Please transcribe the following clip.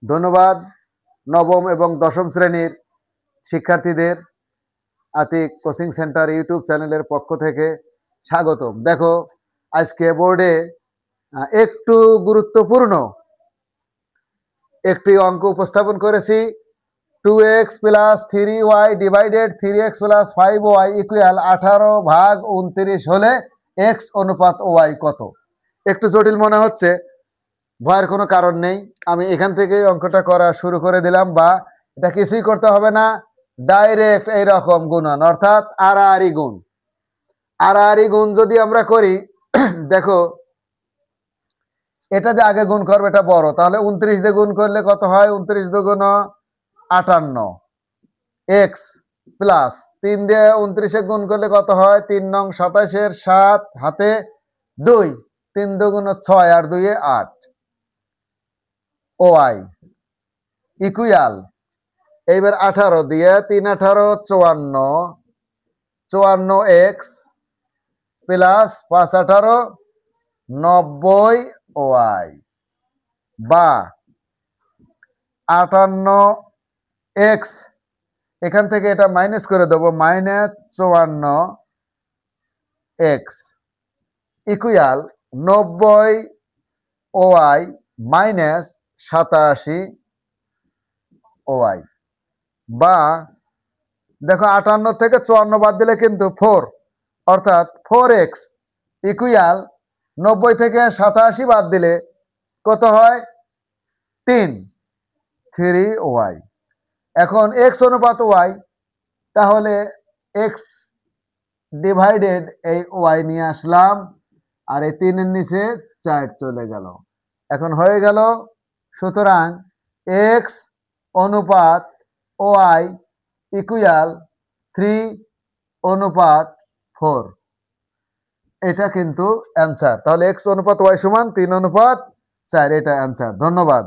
ধন্যবাদ নবম এবং দশম শ্রেণীর শিক্ষার্থীদের আতিক কোচিং সেন্টার ইউটিউব চ্যানেলের পক্ষ থেকে স্বাগতম। দেখো আজকে বোর্ডে একটু গুরুত্বপূর্ণ একটি অঙ্ক উপস্থাপন করেছি। 2x + 3y divided 3x + 5y equal 18/29 হলে x অনুপাত y কত? একটু জটিল মনে হচ্ছে, ভয়ের কোনো কারণ নেই। আমি এখান থেকে অঙ্কটা করা শুরু করে দিলাম, বা এটা কিছুই করতে হবে না, ডাইরেক্ট এইরকম গুণন, অর্থাৎ আড়াআড়ি গুণ। আড়াআড়ি গুণ যদি আমরা করি, দেখো এটা যে আগে গুণ করবে এটা বড়, তাহলে 29 দিয়ে গুণ করলে কত হয়? 29 দুগুণ 58, x প্লাস 3 দিয়ে 29 গুণ করলে কত হয়? 3 নং 27-এর 7 হাতে 2, 3 দুগুণ 6 আর 2 8, ওয়াই ইকুয়াল, এইবার 18 দিয়ে 3 18 54, 54x প্লাস 5 18 90 ওয়াই, বা 58x এখান থেকে এটা মাইনাস করে দেবো, -54x equal 90 Y minus 87 Y, বা দেখো 58 থেকে 54 বাদ দিলে কিন্তু 4, অর্থাৎ 4x ইকুয়াল 90 থেকে 87 বাদ দিলে কত হয়? 3y। এখন x অনুপাত y, তাহলে x ডিভাইডেড এই y নিয়ে আসলাম, আর এই 3-এর নিচে 4 চলে গেল। এখন হয়ে গেল, সুতরাং x অনুপাত y ইকুয়াল 3:4। এটা কিন্তু অ্যান্সার। তাহলে x অনুপাত y সমান 3:4, এটা অ্যান্সার। ধন্যবাদ।